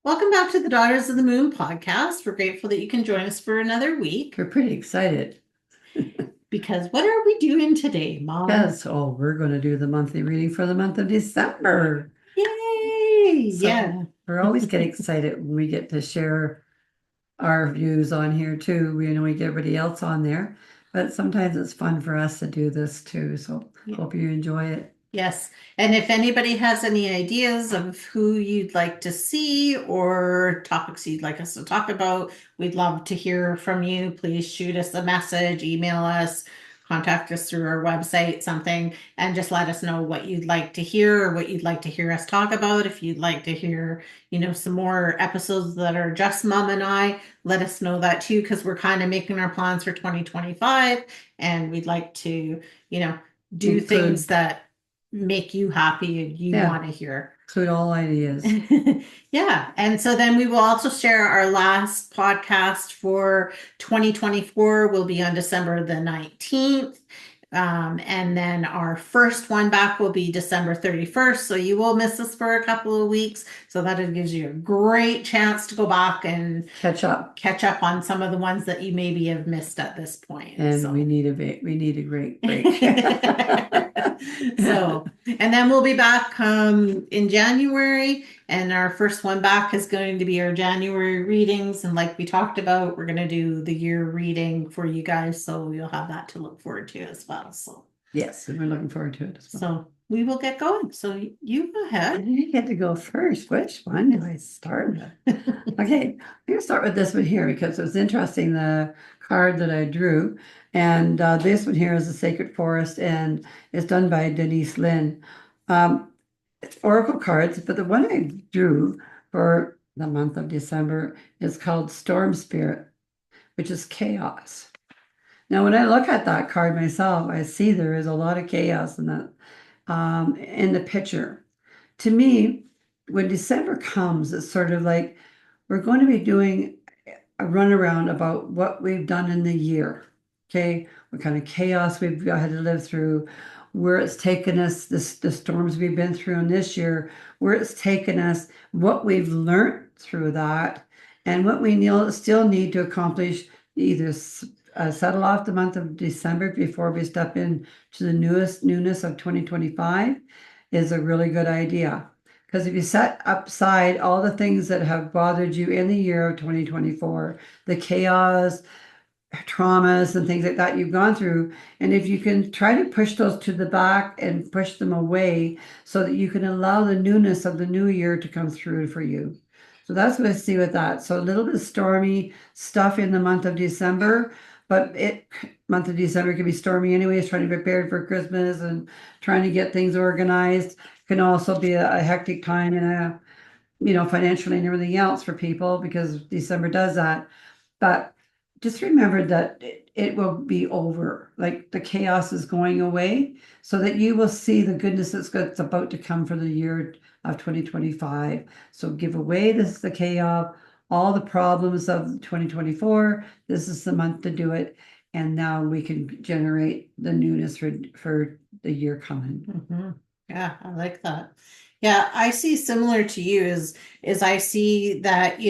Welcome back to the Daughters of the Moon podcast. We're grateful that you can join us for another week We're pretty excited because what are we doing today, Mom? because, we're going to do the monthly reading for the month of December. Yay! So Yeah. we're always getting excited when we get to share our views on here too. We get everybody else on there, but sometimes it's fun for us to do this too. So Yeah. hope you enjoy it. Yes. And if anybody has any ideas of who you'd like to see or topics you'd like us to talk about, we'd love to hear from you. Please shoot us a message, email us, contact us through our website, something, and just let us know what you'd like to hear or what you'd like to hear us talk about. If you'd like to hear, some more episodes that are just Mom and I, let us know that too, because we're kind of making our plans for 2025 and we'd like to, do things Include, that make you happy and you yeah, want to hear. include all ideas. Yeah. And so then we will also share our last podcast for 2024 will be on December the 19th. And then our first one back will be December 31st. So you will miss us for a couple of weeks. So that gives you a great chance to go back and Catch up. catch up on some of the ones that you maybe have missed at this point. And So. we need a great break. So, and then we'll be back in January, and our first one back is going to be our January readings. And like we talked about, we're going to do the year reading for you guys, so you'll have that to look forward to as well. So, Yes, and we're looking forward to it as well. so we will get going. So you go ahead. You get to go first. Which one do I start with? Okay, I'm going to start with this one here because it was interesting, the card that I drew. And this one here is the Sacred Forest, and it's done by Denise Linn. It's oracle cards, but the one I drew for the month of December is called Storm Spirit, which is chaos. Now, when I look at that card myself, I see there is a lot of chaos in the picture. To me, when December comes, it's sort of like we're going to be doing a runaround about what we've done in the year. Okay, what kind of chaos we've had to live through, where it's taken us, the storms we've been through in this year, where it's taken us, what we've learned through that, and what we still need to accomplish, either settle off the month of December before we step into the newness of 2025 is a really good idea. Because if you set aside all the things that have bothered you in the year of 2024, the chaos, traumas, and things like that you've gone through, and if you can try to push those to the back and push them away so that you can allow the newness of the new year to come through for you. So that's what I see with that. So a little bit of stormy stuff in the month of December, but month of December can be stormy anyways, trying to be prepared for Christmas and trying to get things organized. Can also be a hectic time and financially and everything else for people because December does that. But just remember that it will be over. Like the chaos is going away so that you will see the goodness that's about to come for the year of 2025. So give away the chaos, all the problems of 2024. This is the month to do it. And now we can generate the newness for the year coming. Mhm. Yeah, I like that. Yeah, I see similar to you is I see that,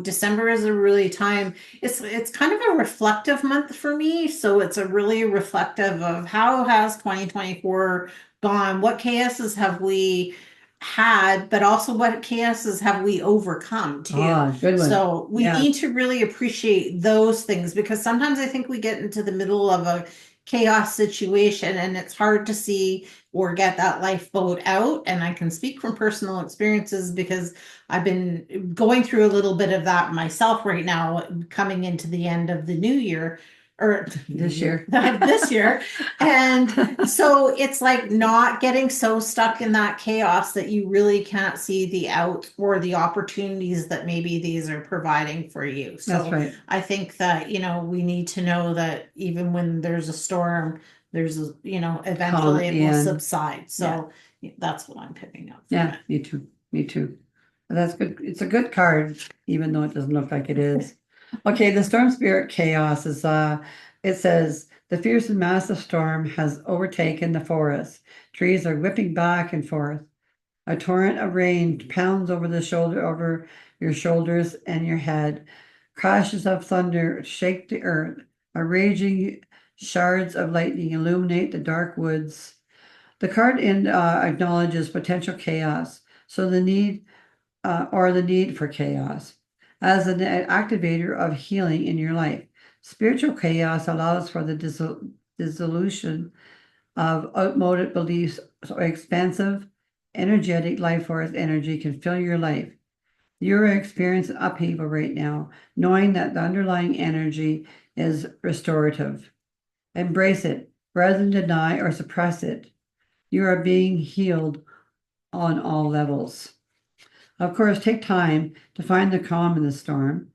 December is a really time. It's kind of a reflective month for me. So it's a really reflective of how has 2024 gone? What chaoses have we had, but also what chaoses have we overcome too? Ah, good one. So we Yeah. need to really appreciate those things because sometimes I think we get into the middle of a chaos situation and it's hard to see or get that lifeboat out. And I can speak from personal experiences because I've been going through a little bit of that myself right now, coming into the end of the new year or This year. this year. And so it's like not getting so stuck in that chaos that you really can't see the out or the opportunities that maybe these are providing for you. So That's right. I think that, we need to know that even when there's a storm, eventually it will subside. So that's what I'm picking up. Yeah, me too. Me too. But that's good. It's a good card, even though it doesn't look like it is. Okay, the storm spirit chaos is it says the fierce and massive storm has overtaken the forest. Trees are whipping back and forth. A torrent of rain pounds over your shoulders and your head. Crashes of thunder shake the earth. A raging shards of lightning illuminate the dark woods. The card acknowledges potential chaos, so the need for chaos as an activator of healing in your life. Spiritual chaos allows for the dissolution of outmoded beliefs, so expansive, energetic life force energy can fill your life. You're experiencing upheaval right now, knowing that the underlying energy is restorative. Embrace it rather than deny or suppress it. You are being healed on all levels. Of course, take time to find the calm in the storm,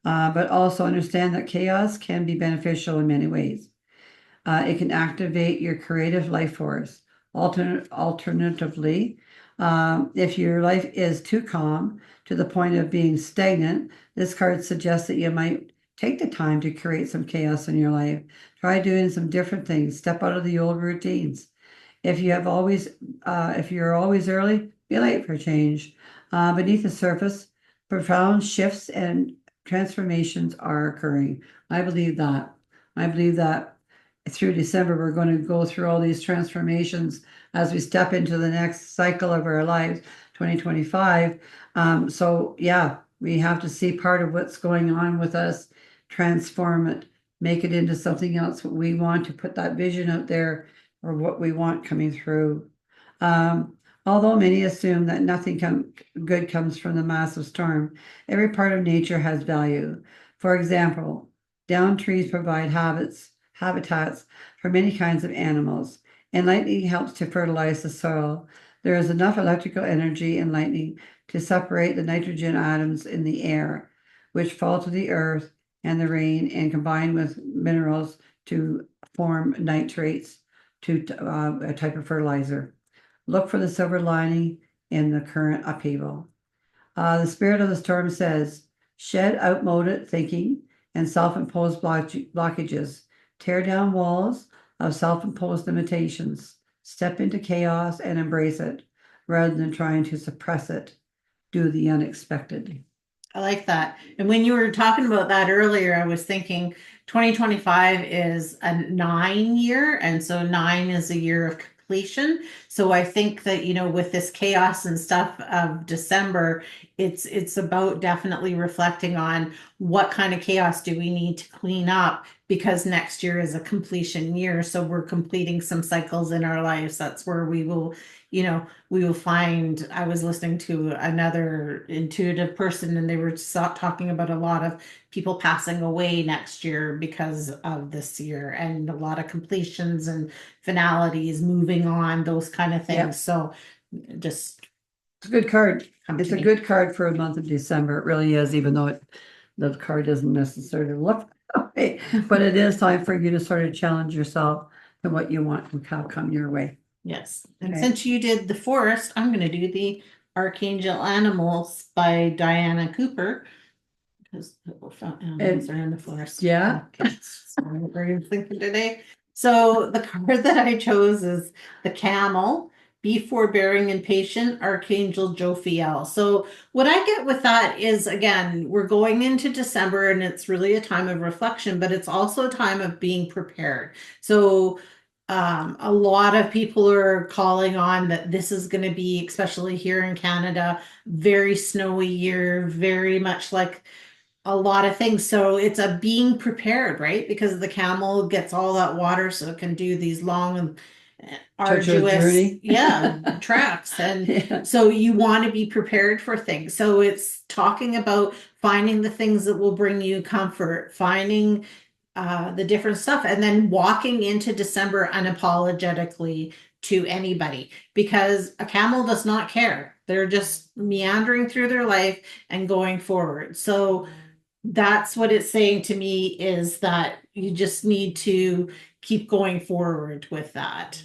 but also understand that chaos can be beneficial in many ways. It can activate your creative life force. Alternatively, if your life is too calm to the point of being stagnant, this card suggests that you might take the time to create some chaos in your life. Try doing some different things. Step out of the old routines. If you're always early, be late for change. Beneath the surface, profound shifts and transformations are occurring. I believe that. I believe that through December, we're going to go through all these transformations as we step into the next cycle of our lives, 2025. So yeah, we have to see part of what's going on with us, transform it, make it into something else. We want to put that vision out there or what we want coming through. Although many assume that nothing good comes from the massive storm, every part of nature has value. For example, downed trees provide habitats for many kinds of animals, and lightning helps to fertilize the soil. There is enough electrical energy in lightning to separate the nitrogen atoms in the air, which fall to the earth and the rain and combine with minerals to form nitrates to a type of fertilizer. Look for the silver lining in the current upheaval. The spirit of the storm says, shed outmoded thinking and self-imposed blockages. Tear down walls of self-imposed limitations. Step into chaos and embrace it rather than trying to suppress it. Do the unexpected. I like that. And when you were talking about that earlier, I was thinking 2025 is a 9 year. And so 9 is a year of completion. So I think that, with this chaos and stuff of December, it's about definitely reflecting on what kind of chaos do we need to clean up because next year is a completion year. So we're completing some cycles in our lives. That's where we will find. I was listening to another intuitive person and they were talking about a lot of people passing away next year because of this year and a lot of completions and finalities, moving on, those kind of things. Yep. So just It's a good card. come It's to a me. good card for a month of December. It really is, even though the card doesn't necessarily look that way. But it is time for you to sort of challenge yourself to what you want and how come your way. Yes. And Okay. since you did the forest, I'm going to do the Archangel Animals by Diana Cooper because animals are in the forest. Yeah. Okay. So what we're thinking today. So the card that I chose is the Camel. Be forbearing and patient, Archangel Jophiel. So what I get with that is, again, we're going into December and it's really a time of reflection, but it's also a time of being prepared. So a lot of people are calling on that this is going to be, especially here in Canada, very snowy year, very much like a lot of things. So it's a being prepared, right? Because the camel gets all that water so it can do these long and arduous journey. tracks. And Yeah. so you want to be prepared for things. So it's talking about finding the things that will bring you comfort, finding the different stuff, and then walking into December unapologetically to anybody because a camel does not care. They're just meandering through their life and going forward. So that's what it's saying to me is that you just need to keep going forward with that.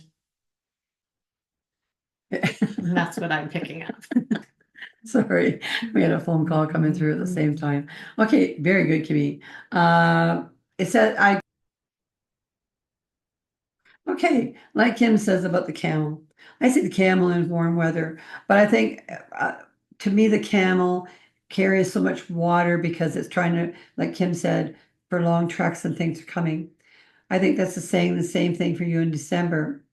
And that's what I'm picking up. Sorry, we had a phone call coming through at the same time. Okay, very good, Kimmy. It said okay, like Kim says about the camel, I see the camel in warm weather, but I think to me the camel carries so much water because it's trying to, like Kim said, for long treks and things are coming. I think that's the same thing for you in December.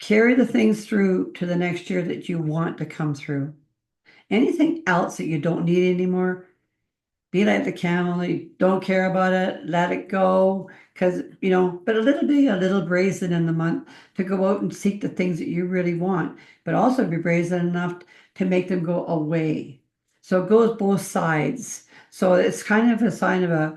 Carry the things through to the next year that you want to come through. Anything else that you don't need anymore, be like the camel, you don't care about it, let it go. Because, but a little brazen in the month to go out and seek the things that you really want, but also be brazen enough to make them go away. So it goes both sides. So it's kind of a sign of a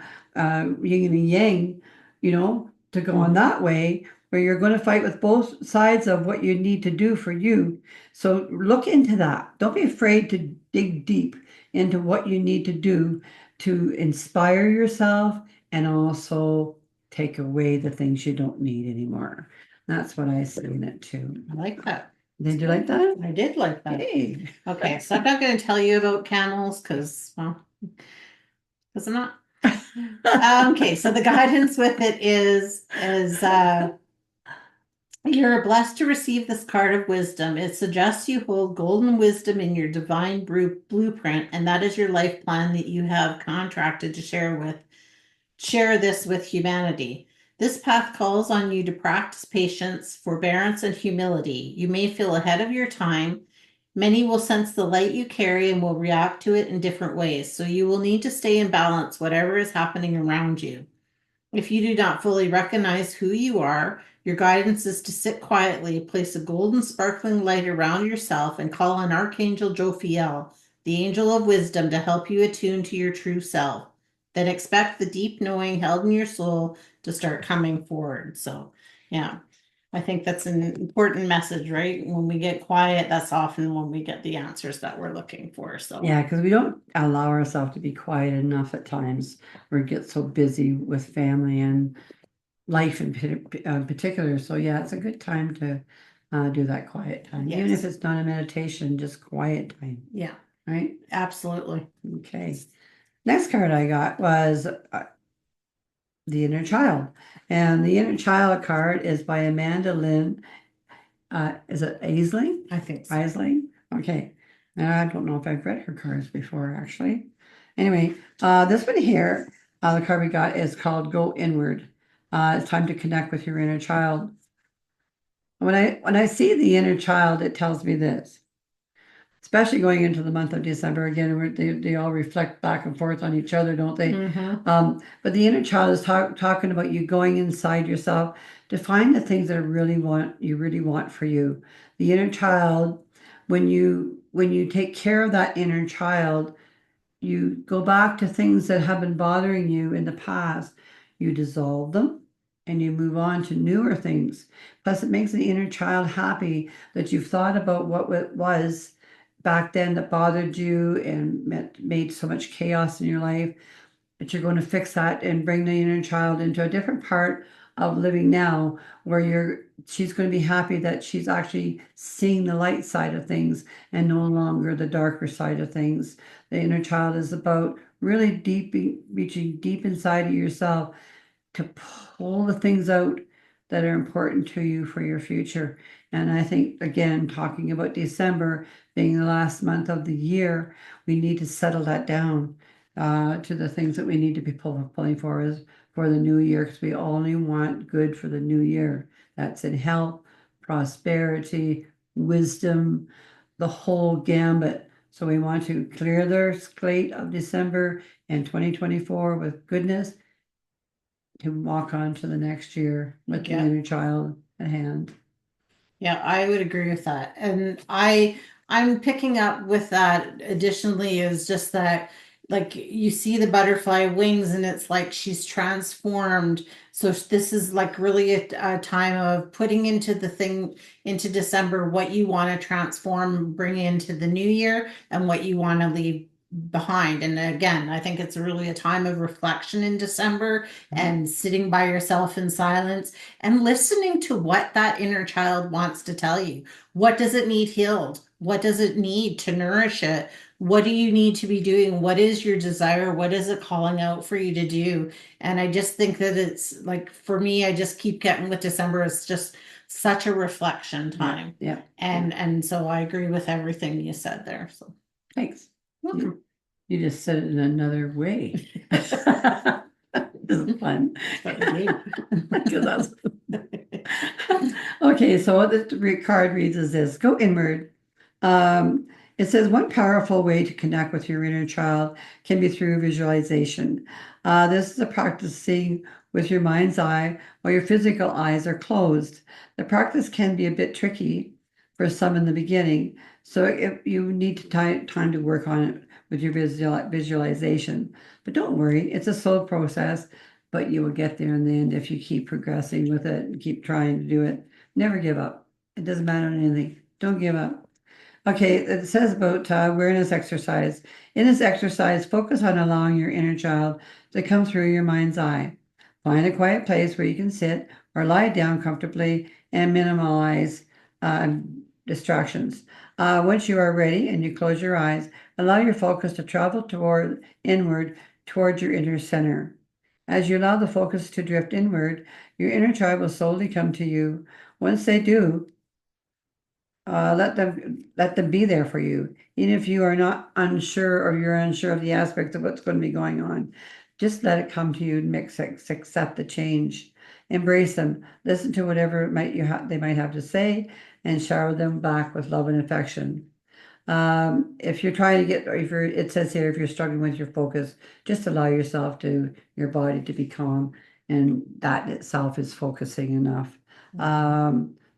yin and a yang, to go on that way where you're going to fight with both sides of what you need to do for you. So look into that. Don't be afraid to dig deep into what you need to do to inspire yourself and also take away the things you don't need anymore. That's what I see in it too. I like that. Did you like that? I did like that. Hey. Okay, so I'm not going to tell you about camels because, well, because I'm not. Okay, so the guidance with it is you're blessed to receive this card of wisdom. It suggests you hold golden wisdom in your divine blueprint, and that is your life plan that you have contracted to share this with humanity. This path calls on you to practice patience, forbearance, and humility. You may feel ahead of your time. Many will sense the light you carry and will react to it in different ways. So you will need to stay in balance, whatever is happening around you. If you do not fully recognize who you are, your guidance is to sit quietly, place a golden sparkling light around yourself, and call on Archangel Jophiel, the angel of wisdom, to help you attune to your true self. Then expect the deep knowing held in your soul to start coming forward. So, yeah, I think that's an important message, right? When we get quiet, that's often when we get the answers that we're looking for. So, Yeah, because we don't allow ourselves to be quiet enough at times. We get so busy with family and life in particular. So yeah, it's a good time to do that quiet time. Even if yes, it's not a meditation, just quiet time, yeah, right? absolutely. Okay. Next card I got was the inner child. And the inner child card is by Amanda Lynn. Is it Aisling? I think so. Aisling? Okay. I don't know if I've read her cards before, actually. Anyway, this one here, the card we got is called Go Inward. It's time to connect with your inner child. When I see the inner child, it tells me this, especially going into the month of December again, where they all reflect back and forth on each other, don't they? But the inner child is talking about you going inside yourself to find the things that you really want for you. The inner child, when you take care of that inner child, you go back to things that have been bothering you in the past, you dissolve them and you move on to newer things. Plus, it makes the inner child happy that you've thought about what it was back then that bothered you and made so much chaos in your life, but you're going to fix that and bring the inner child into a different part of living now where she's going to be happy that she's actually seeing the light side of things and no longer the darker side of things. The inner child is about really reaching deep inside of yourself to pull the things out that are important to you for your future. And I think, again, talking about December being the last month of the year, we need to settle that down to the things that we need to be pulling for the new year, because we only want good for the new year. That's in health, prosperity, wisdom, the whole gambit. So we want to clear their slate of December and 2024 with goodness to walk on to the next year with the Yeah. inner child at hand. Yeah, I would agree with that. And I'm picking up with that additionally is just that like you see the butterfly wings and it's like she's transformed. So this is like really a time of putting into the thing into December what you want to transform, bring into the new year and what you want to leave behind. And again, I think it's really a time of reflection in December and sitting by yourself in silence and listening to what that inner child wants to tell you. What does it need healed? What does it need to nourish it? What do you need to be doing? What is your desire? What is it calling out for you to do? And I just think that it's like for me, I just keep getting with December. It's just such a reflection Yeah, time. yeah. And so I agree with everything you said there. So Thanks. welcome. You just said it in another way. This is fun. That's what we do. 'Cause that's- Okay, so what the card reads is this: go inward. Um, it says one powerful way to connect with your inner child can be through visualization. This is a practice seeing with your mind's eye while your physical eyes are closed. The practice can be a bit tricky for some in the beginning, so if you need to time to work on it with your visualization. But don't worry, it's a slow process, but you will get there in the end if you keep progressing with it and keep trying to do it. Never give up. It doesn't matter anything. Don't give up. Okay, it says about awareness exercise. In this exercise, focus on allowing your inner child to come through your mind's eye. Find a quiet place where you can sit or lie down comfortably and minimize distractions. Once you are ready and you close your eyes, allow your focus to travel inward towards your inner center. As you allow the focus to drift inward, your inner child will slowly come to you. Once they do, let them be there for you, even if you are not unsure or you're unsure of the aspects of what's going to be going on. Just let it come to you and accept the change. Embrace them. Listen to whatever they might have to say, and shower them back with love and affection. If you're trying to get, or it says here, if you're struggling with your focus, just allow your body to be calm, and that itself is focusing enough.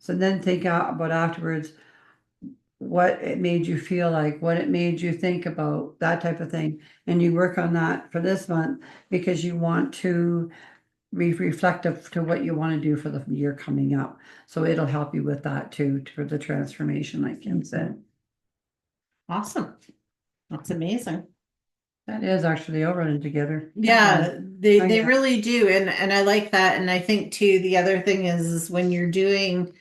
So then think about afterwards what it made you feel like, what it made you think about, that type of thing. And you work on that for this month because you want to be reflective to what you want to do for the year coming up. So it'll help you with that too, for the transformation, like Kim said. Awesome. That's amazing. That is actually all running together. Yeah, Oh, they yeah. really do. And I like that. And I think too, the other thing is when you're doing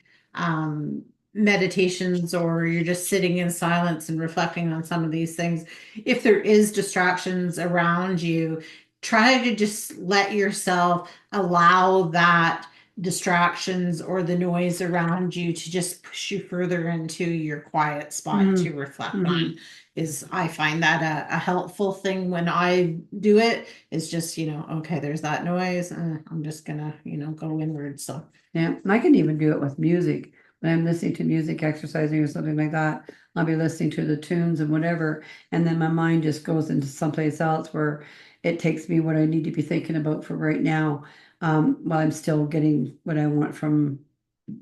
meditations or you're just sitting in silence and reflecting on some of these things, if there is distractions around you, try to just let yourself allow that distractions or the noise around you to just push you further into your quiet spot to reflect on. Mhm. Is I find that a helpful thing when I do it. Is just, okay, there's that noise. I'm just gonna, go inward. So Yeah, and I can even do it with music. When I'm listening to music, exercising or something like that, I'll be listening to the tunes and whatever, and then my mind just goes into someplace else where it takes me what I need to be thinking about for right now, while I'm still getting what I want from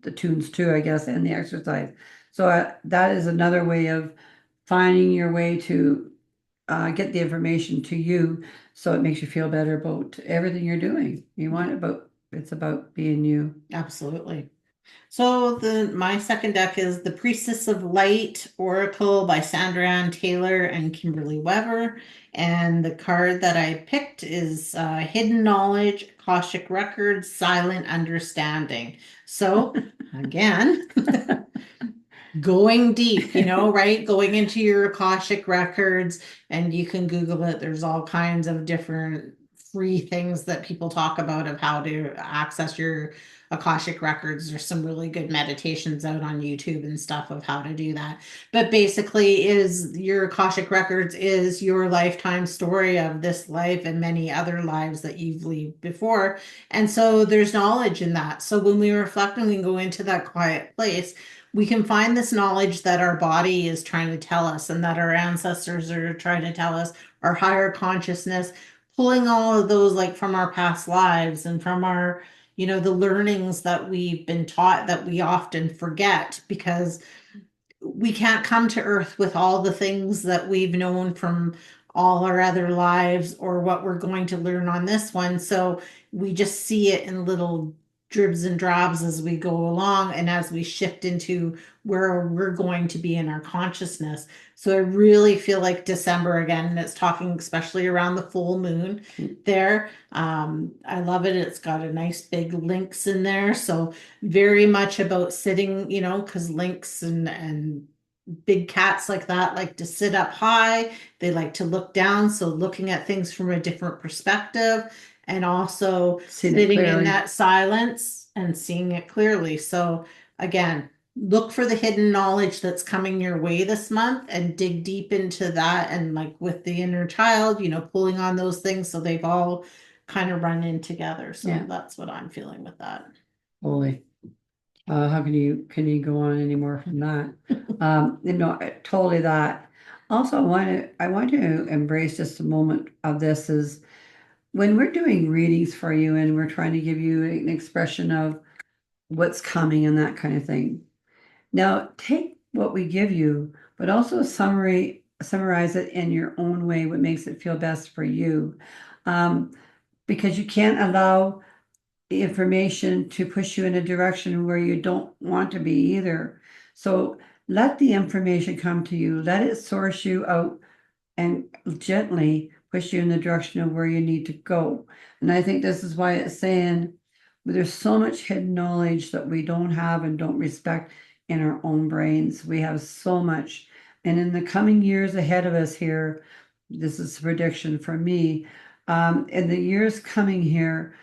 the tunes too, I guess, and the exercise. So that is another way of finding your way to get the information to you, so it makes you feel better about everything you're doing. It's about being you. absolutely. So my second deck is the Priestess of Light Oracle by Sandra Ann Taylor and Kimberly Weber. And the card that I picked is Hidden Knowledge, Akashic Records, Silent Understanding. So again, going deep, right? Going into your Akashic records, and you can Google it. There's all kinds of different free things that people talk about of how to access your Akashic records. There's some really good meditations out on YouTube and stuff of how to do that. But basically, is your Akashic records is your lifetime story of this life and many other lives that you've lived before. And so there's knowledge in that. So when we reflect and we go into that quiet place, we can find this knowledge that our body is trying to tell us and that our ancestors are trying to tell us, our higher consciousness, pulling all of those like from our past lives and from our, the learnings that we've been taught that we often forget because we can't come to earth with all the things that we've known from all our other lives or what we're going to learn on this one. So we just see it in little dribs and drabs as we go along and as we shift into where we're going to be in our consciousness. So I really feel like December again, and it's talking especially around the full moon there. I love it. It's got a nice big links in there. So very much about sitting, because lynx and big cats like that like to sit up high. They like to look down. So looking at things from a different perspective and also Seen it sitting in clearly. that silence and seeing it clearly. So again, look for the hidden knowledge that's coming your way this month and dig deep into that. And like with the inner child, pulling on those things so they've all kind of run in together. So Yeah. that's what I'm feeling with that. Holy. How can you go on any more from that? Totally that. Also, I want to embrace just a moment of this is when we're doing readings for you and we're trying to give you an expression of what's coming and that kind of thing. Now, take what we give you, but also summarize it in your own way, what makes it feel best for you. Um, because you can't allow the information to push you in a direction where you don't want to be either. So let the information come to you, let it source you out and gently push you in the direction of where you need to go. And I think this is why it's saying there's so much hidden knowledge that we don't have and don't respect in our own brains. We have so much. And in the coming years ahead of us here, this is a prediction for me. In the years coming here,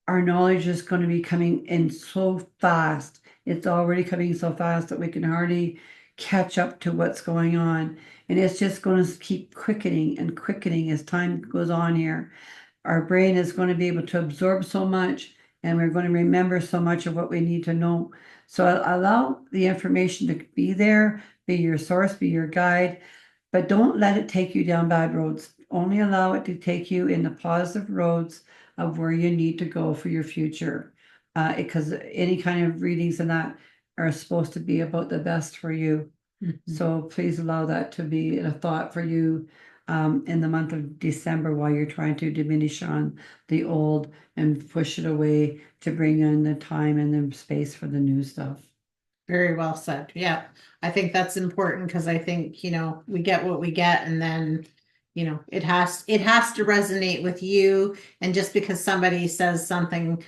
our knowledge is going to be coming in so fast. It's already coming so fast that we can hardly catch up to what's going on. And it's just going to keep quickening and quickening as time goes on here. Our brain is going to be able to absorb so much, and we're going to remember so much of what we need to know. So allow the information to be there, be your source, be your guide, but don't let it take you down bad roads. Only allow it to take you in the positive roads of where you need to go for your future. Because any kind of readings and that are supposed to be about the best for you. So please allow that to be a thought for you in the month of December while you're trying to diminish on the old and push it away to bring in the time and the space for the new stuff. Very well said. Yeah. I think that's important because I think, we get what we get and then, it has to resonate with you. And just because somebody says something,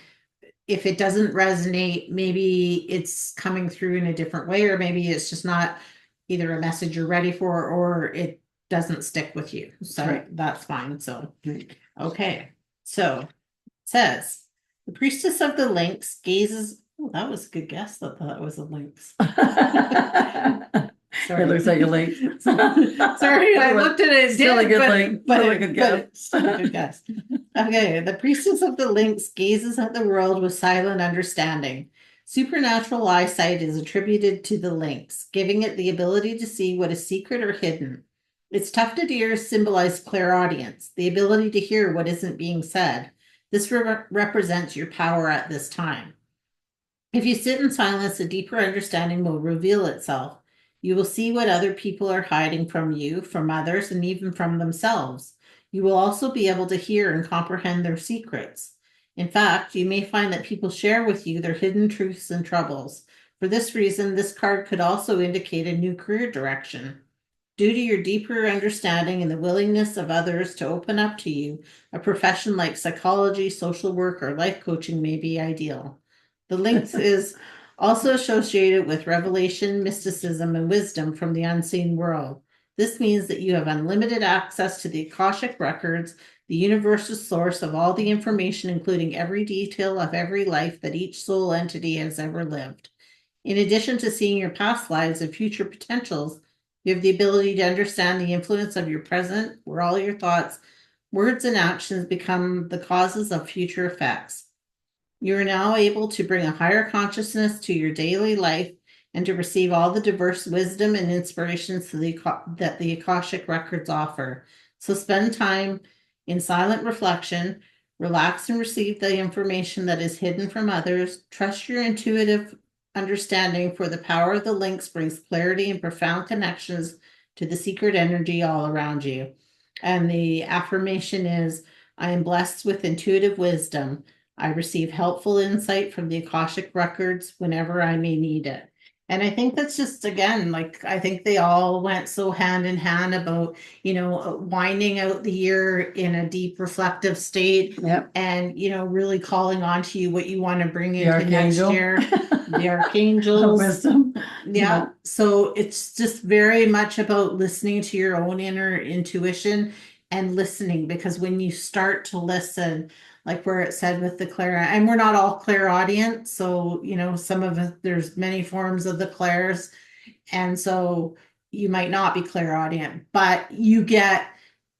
if it doesn't resonate, maybe it's coming through in a different way, or maybe it's just not either a message you're ready for or it doesn't stick with you. So Right. that's fine. So, Right. okay. So it says the priestess of the lynx gazes. Oh, that was a good guess. That was a lynx. Sorry. It looks like a link. Sorry, I looked at it. Still a good link. Still a good guess. Still a good guess. Okay, the priestess of the lynx gazes at the world with silent understanding. Supernatural eyesight is attributed to the lynx, giving it the ability to see what is secret or hidden. Its tufted ears symbolize clairaudience, the ability to hear what isn't being said. This represents your power at this time. If you sit in silence, a deeper understanding will reveal itself. You will see what other people are hiding from you, from others, and even from themselves. You will also be able to hear and comprehend their secrets. In fact, you may find that people share with you their hidden truths and troubles. For this reason, this card could also indicate a new career direction. Due to your deeper understanding and the willingness of others to open up to you, a profession like psychology, social work, or life coaching may be ideal. The lynx is also associated with revelation, mysticism, and wisdom from the unseen world. This means that you have unlimited access to the Akashic records, the universal source of all the information, including every detail of every life that each soul entity has ever lived. In addition to seeing your past lives and future potentials, you have the ability to understand the influence of your present, where all your thoughts, words, and actions become the causes of future effects. You are now able to bring a higher consciousness to your daily life and to receive all the diverse wisdom and inspirations that the Akashic records offer. So spend time in silent reflection, relax and receive the information that is hidden from others. Trust your intuitive understanding, for the power of the lynx brings clarity and profound connections to the secret energy all around you. And the affirmation is, I am blessed with intuitive wisdom. I receive helpful insight from the Akashic records whenever I may need it. And I think that's just, again, like, I think they all went so hand in hand about, winding out the year in a deep reflective state. Yep. And, really calling on to you what you want to bring The into next Archangel. year. The archangels. Wisdom. Yeah. So it's just very much about listening to your own inner intuition and listening, because when you start to listen, like where it said with the clair, and we're not all clairaudient, so some of it, there's many forms of the clairs, and so you might not be clairaudient, but you get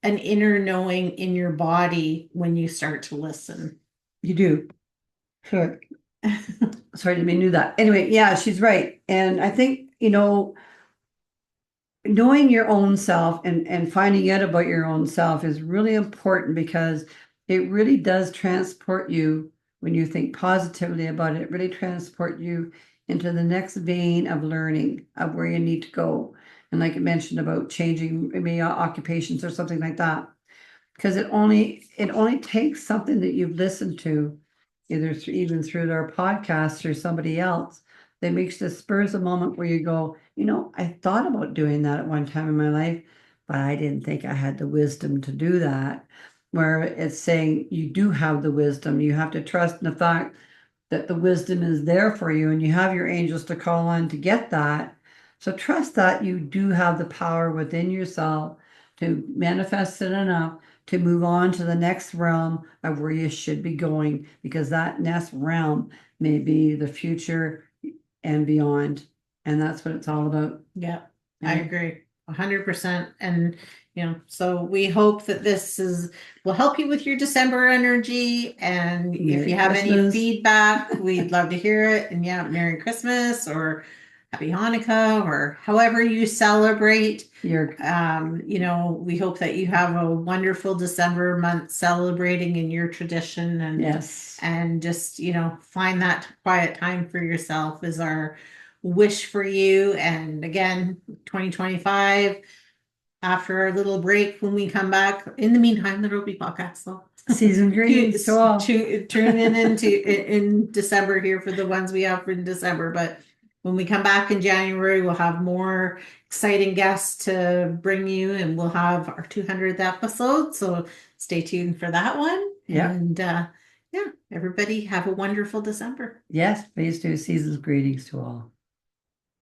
an inner knowing in your body when you start to listen. You do. Sure. Sorry, didn't mean to do that. Anyway, yeah, she's right. And I think, knowing your own self and finding out about your own self is really important because it really does transport you when you think positively about it. It really transport you into the next vein of learning of where you need to go. And like I mentioned about changing maybe occupations or something like that. Because it only takes something that you've listened to, even through their podcast or somebody else, that makes the spurs a moment where you go, I thought about doing that at one time in my life, but I didn't think I had the wisdom to do that. Where it's saying you do have the wisdom, you have to trust in the fact that the wisdom is there for you and you have your angels to call on to get that. So trust that you do have the power within yourself to manifest it enough to move on to the next realm of where you should be going, because that next realm may be the future and beyond. And that's what it's all about. Yeah, I agree 100%. And, so we hope that will help you with your December energy. And if Merry you have any Christmas. feedback, we'd love to hear it. And yeah, Merry Christmas or Happy Hanukkah or however you celebrate. You're We hope that you have a wonderful December month celebrating in your tradition, and yes. and just, find that quiet time for yourself is our wish for you. And again, 2025, after our little break, when we come back, in the meantime, there will be podcasts though. Season greetings to all. Tune in December here for the ones we have in December. But when we come back in January, we'll have more exciting guests to bring you, and we'll have our 200th episode. So stay tuned for that one. Yeah. And yeah, everybody have a wonderful December. Yes, please do. Season's greetings to all.